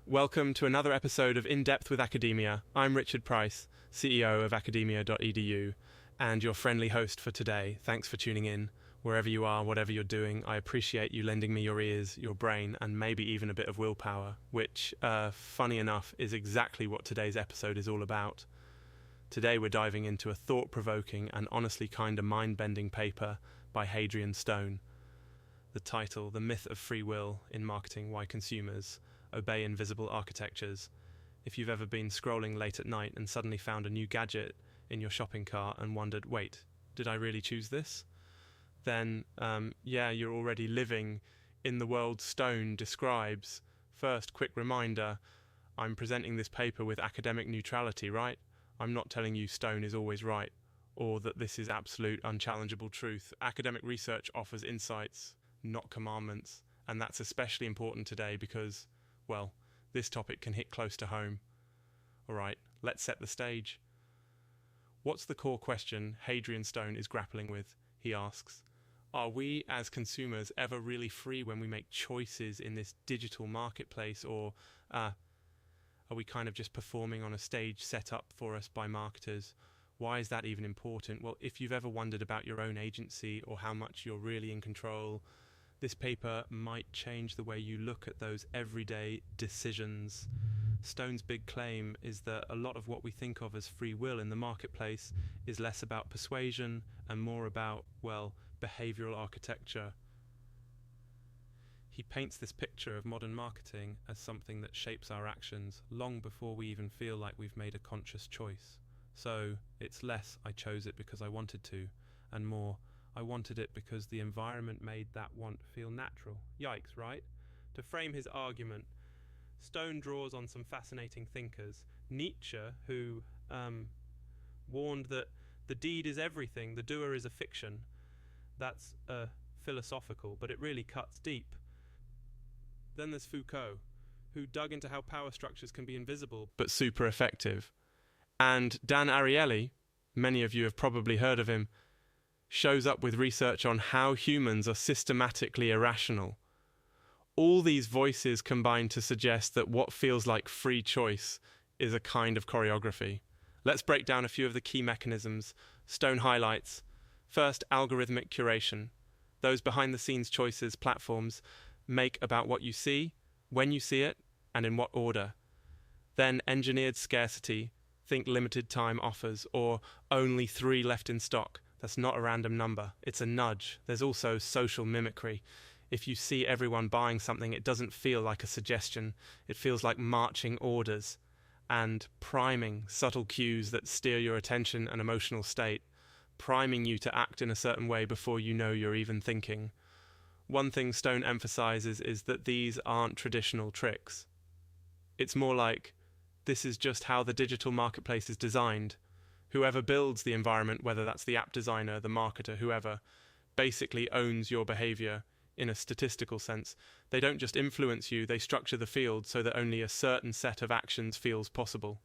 Welcome to another episode of In Depth with Academia. I'm Richard Price, CEO of academia.edu, and your friendly host for today. Thanks for tuning in. Wherever you are, whatever you're doing, I appreciate you lending me your ears, your brain, and maybe even a bit of willpower, which, funny enough, is exactly what today's episode is all about. Today we're diving into a thought-provoking and honestly kinda mind-bending paper by Hadrian Stone. The title, The Myth of Free Will in Marketing, Why Consumers Obey Invisible Architectures. If you've ever been scrolling late at night and suddenly found a new gadget in your shopping cart and wondered, wait, did I really choose this? Then, you're already living in the world Stone describes. First, quick reminder, I'm presenting this paper with academic neutrality, right? I'm not telling you Stone is always right, or that this is absolute unchallengeable truth. Academic research offers insights, not commandments, and that's especially important today because, well, this topic can hit close to home. Alright, let's set the stage. What's the core question Hadrian Stone is grappling with? He asks. Are we as consumers ever really free when we make choices in this digital marketplace, or are we kind of just performing on a stage set up for us by marketers? Why is that even important? Well, if you've ever wondered about your own agency or how much you're really in control, this paper might change the way you look at those everyday decisions. Stone's big claim is that a lot of what we think of as free will in the marketplace is less about persuasion and more about, well, behavioral architecture. He paints this picture of modern marketing as something that shapes our actions long before we even feel like we've made a conscious choice. So it's less I chose it because I wanted to, and more I wanted it because the environment made that want feel natural. Yikes, right? To frame his argument, Stone draws on some fascinating thinkers. Nietzsche, who warned that the deed is everything, the doer is a fiction. That's philosophical, but it really cuts deep. Then there's Foucault, who dug into how power structures can be invisible but super effective. And Dan Ariely, many of you have probably heard of him, shows up with research on how humans are systematically irrational. All these voices combine to suggest that what feels like free choice is a kind of choreography. Let's break down a few of the key mechanisms Stone highlights. First, algorithmic curation. Those behind-the-scenes choices platforms make about what you see, when you see it, and in what order. Then engineered scarcity. Think limited time offers or only 3 left in stock. That's not a random number, it's a nudge. There's also social mimicry. If you see everyone buying something, it doesn't feel like a suggestion. It feels like marching orders. And priming, subtle cues that steer your attention and emotional state, priming you to act in a certain way before you know you're even thinking. One thing Stone emphasizes is that these aren't traditional tricks. It's more like, this is just how the digital marketplace is designed. Whoever builds the environment, whether that's the app designer, the marketer, whoever, basically owns your behavior in a statistical sense. They don't just influence you, they structure the field so that only a certain set of actions feels possible.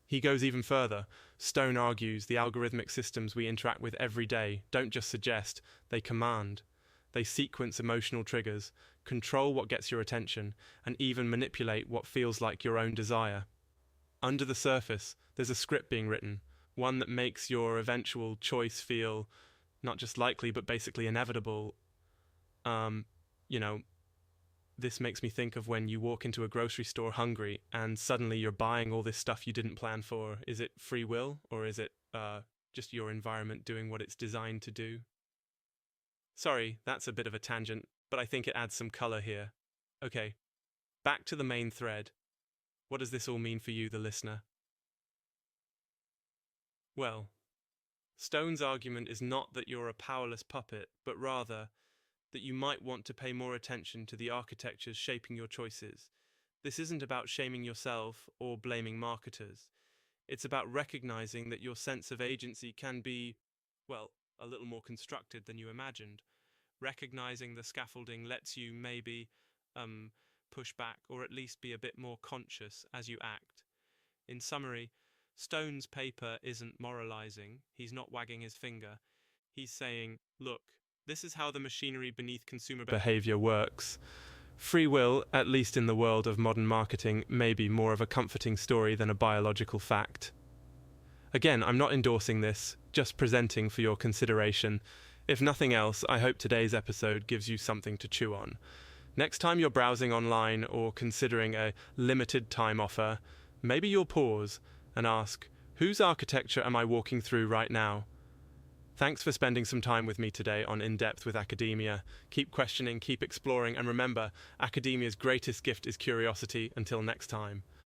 He goes even further. Stone argues the algorithmic systems we interact with every day don't just suggest, they command. They sequence emotional triggers, control what gets your attention, and even manipulate what feels like your own desire. Under the surface, there's a script being written, one that makes your eventual choice feel not just likely, but basically inevitable. This makes me think of when you walk into a grocery store hungry and suddenly you're buying all this stuff you didn't plan for. Is it free will, or is it just your environment doing what it's designed to do? Sorry, that's a bit of a tangent, but I think it adds some color here. Okay, back to the main thread. What does this all mean for you, the listener? Well, Stone's argument is not that you're a powerless puppet, but rather that you might want to pay more attention to the architectures shaping your choices. This isn't about shaming yourself or blaming marketers. It's about recognizing that your sense of agency can be, well, a little more constructed than you imagined. Recognizing the scaffolding lets you maybe push back, or at least be a bit more conscious as you act. In summary, Stone's paper isn't moralizing, he's not wagging his finger. He's saying, look, this is how the machinery beneath consumer behavior works. Free will, at least in the world of modern marketing, may be more of a comforting story than a biological fact. Again, I'm not endorsing this, just presenting for your consideration. If nothing else, I hope today's episode gives you something to chew on. Next time you're browsing online or considering a limited time offer, maybe you'll pause and ask, whose architecture am I walking through right now? Thanks for spending some time with me today on In Depth with Academia. Keep questioning, keep exploring, and remember, academia's greatest gift is curiosity. Until next time.